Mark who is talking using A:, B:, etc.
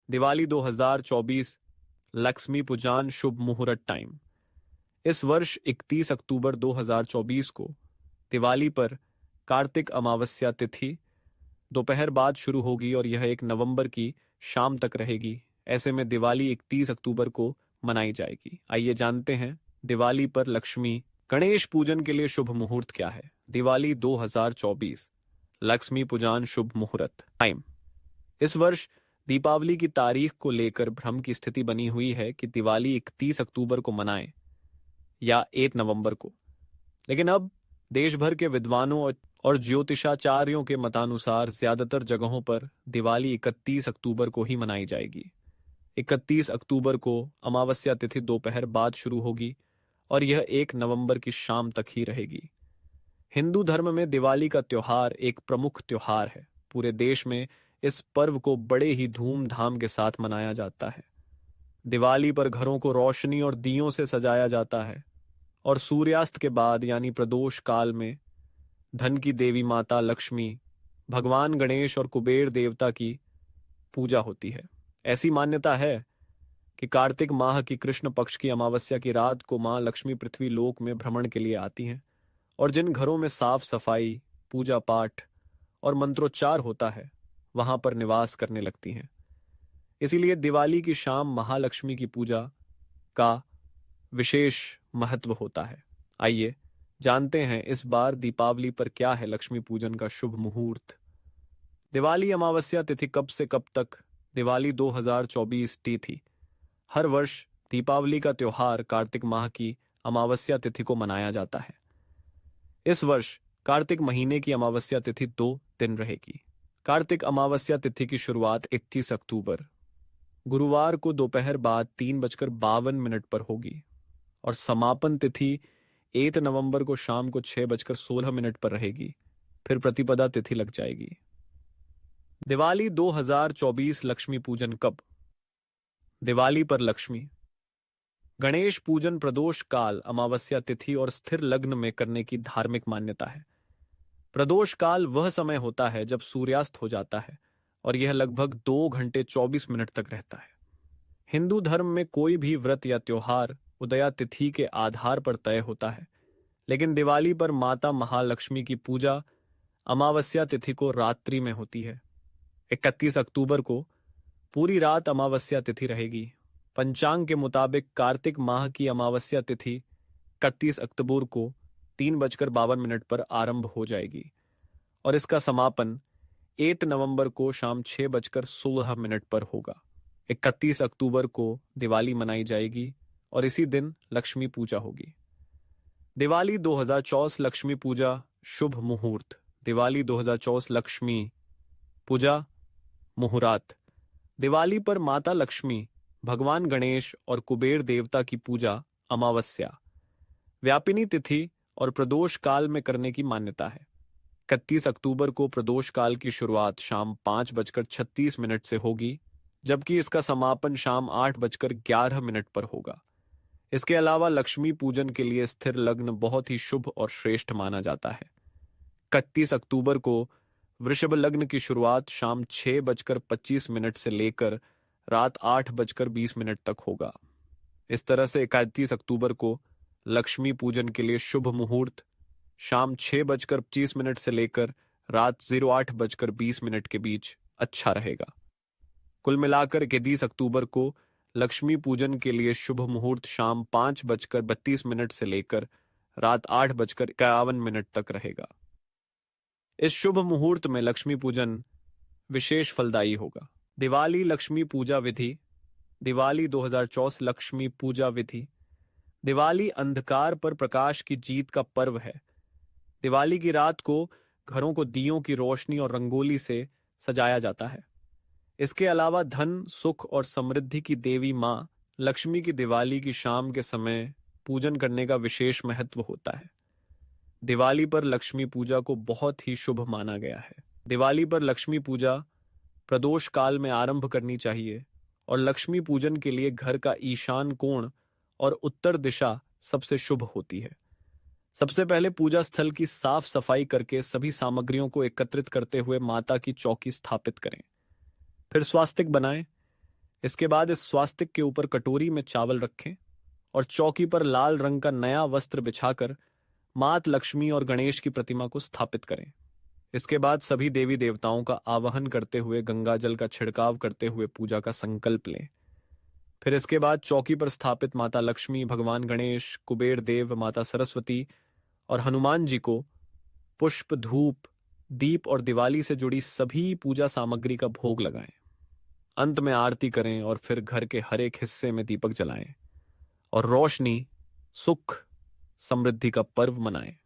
A: दिवाली 2024 लक्ष्मी पूजन शुभ मुहूर्त टाइम। इस वर्ष 31 अक्टूबर 2024 को दिवाली पर कार्तिक अमावस्या तिथि दोपहर बाद शुरू होगी और यह 1 नवंबर की शाम तक रहेगी। ऐसे में दिवाली 31 अक्टूबर को मनाई जाएगी। आइए जानते हैं दिवाली पर लक्ष्मी गणेश पूजन के लिए शुभ मुहूर्त क्या है। दिवाली 2024 लक्ष्मी पूजन शुभ मुहूर्त टाइम। इस वर्ष दीपावली की तारीख को लेकर भ्रम की स्थिति बनी हुई है कि दिवाली 31 अक्टूबर को मनाएं या 1 नवंबर को, लेकिन अब देश भर के विद्वानों और ज्योतिषाचार्यों के मतानुसार ज्यादातर जगहों पर दिवाली 31 अक्टूबर को ही मनाई जाएगी। 31 अक्टूबर को अमावस्या तिथि दोपहर बाद शुरू होगी और यह 1 नवंबर की शाम तक ही रहेगी। हिंदू धर्म में दिवाली का त्योहार एक प्रमुख त्योहार है। पूरे देश में इस पर्व को बड़े ही धूमधाम के साथ मनाया जाता है। दिवाली पर घरों को रोशनी और दियों से सजाया जाता है और सूर्यास्त के बाद यानी प्रदोष काल में धन की देवी माता लक्ष्मी, भगवान गणेश और कुबेर देवता की पूजा होती है। ऐसी मान्यता है कि कार्तिक माह की कृष्ण पक्ष की अमावस्या की रात को मां लक्ष्मी पृथ्वी लोक में भ्रमण के लिए आती हैं और जिन घरों में साफ सफाई, पूजा पाठ और मंत्रोच्चार होता है वहां पर निवास करने लगती हैं। इसीलिए दिवाली की शाम महालक्ष्मी की पूजा का विशेष महत्व होता है। आइए जानते हैं इस बार दीपावली पर क्या है लक्ष्मी पूजन का शुभ मुहूर्त। दिवाली अमावस्या तिथि कब से कब तक। दिवाली 2024 तिथि। हर वर्ष दीपावली का त्योहार कार्तिक माह की अमावस्या तिथि को मनाया जाता है। इस वर्ष कार्तिक महीने की अमावस्या तिथि 2 दिन रहेगी। कार्तिक अमावस्या तिथि की शुरुआत 31 अक्टूबर गुरुवार को दोपहर बाद 3:52 पर होगी और समापन तिथि 1 नवंबर को शाम को 6:16 पर रहेगी। फिर प्रतिपदा तिथि लग जाएगी। दिवाली 2024 लक्ष्मी पूजन कब। दिवाली पर लक्ष्मी गणेश पूजन प्रदोष काल अमावस्या तिथि और स्थिर लग्न में करने की धार्मिक मान्यता है। प्रदोष काल वह समय होता है जब सूर्यास्त हो जाता है और यह लगभग 2 घंटे 24 मिनट तक रहता है। हिंदू धर्म में कोई भी व्रत या त्योहार उदया तिथि के आधार पर तय होता है, लेकिन दिवाली पर माता महालक्ष्मी की पूजा अमावस्या तिथि को रात्रि में होती है। 31 अक्टूबर को पूरी रात अमावस्या तिथि रहेगी। पंचांग के मुताबिक कार्तिक माह की अमावस्या तिथि 31 अक्टूबर को 3:52 पर आरंभ हो जाएगी और इसका समापन 1 नवंबर को शाम 6:16 पर होगा। 31 अक्टूबर को दिवाली मनाई जाएगी और इसी दिन लक्ष्मी पूजा होगी। दिवाली 2024 लक्ष्मी पूजा शुभ मुहूर्त। दिवाली 2024 लक्ष्मी पूजा मुहूर्त। दिवाली पर माता लक्ष्मी, भगवान गणेश और कुबेर देवता की पूजा अमावस्या, व्यापिनी तिथि और प्रदोष काल में करने की मान्यता है। 31 अक्टूबर को प्रदोष काल की शुरुआत शाम 5:36 से होगी, जबकि इसका समापन शाम 8:11 पर होगा। इसके अलावा लक्ष्मी पूजन के लिए स्थिर लग्न बहुत ही शुभ और श्रेष्ठ माना जाता है। 31 अक्टूबर को वृषभ लग्न की शुरुआत शाम 6:25 से लेकर रात 8:20 तक होगा। इस तरह से 31 अक्टूबर को लक्ष्मी पूजन के लिए शुभ मुहूर्त शाम 6:25 से लेकर रात 08:20 के बीच अच्छा रहेगा। कुल मिलाकर 31 अक्टूबर को लक्ष्मी पूजन के लिए शुभ मुहूर्त शाम 5:32 से लेकर रात 8:51 तक रहेगा। इस शुभ मुहूर्त में लक्ष्मी पूजन विशेष फलदायी होगा। दिवाली लक्ष्मी पूजा विधि। दिवाली 2024 लक्ष्मी पूजा विधि। दिवाली अंधकार पर प्रकाश की जीत का पर्व है। दिवाली की रात को घरों को दियों की रोशनी और रंगोली से सजाया जाता है। इसके अलावा धन, सुख और समृद्धि की देवी मां लक्ष्मी की दिवाली की शाम के समय पूजन करने का विशेष महत्व होता है। दिवाली पर लक्ष्मी पूजा को बहुत ही शुभ माना गया है। दिवाली पर लक्ष्मी पूजा प्रदोष काल में आरंभ करनी चाहिए और लक्ष्मी पूजन के लिए घर का ईशान कोण और उत्तर दिशा सबसे शुभ होती है। सबसे पहले पूजा स्थल की साफ सफाई करके सभी सामग्रियों को एकत्रित करते हुए माता की चौकी स्थापित करें। फिर स्वास्तिक बनाएं। इसके बाद इस स्वास्तिक के ऊपर कटोरी में चावल रखें और चौकी पर लाल रंग का नया वस्त्र बिछाकर मात लक्ष्मी और गणेश की प्रतिमा को स्थापित करें। इसके बाद सभी देवी देवताओं का आवाहन करते हुए गंगा जल का छिड़काव करते हुए पूजा का संकल्प लें। फिर इसके बाद चौकी पर स्थापित माता लक्ष्मी, भगवान गणेश, कुबेर देव, माता सरस्वती और हनुमान जी को पुष्प, धूप, दीप और दिवाली से जुड़ी सभी पूजा सामग्री का भोग लगाएं। अंत में आरती करें और फिर घर के हर एक हिस्से में दीपक जलाएं और रोशनी, सुख, समृद्धि का पर्व मनाएं।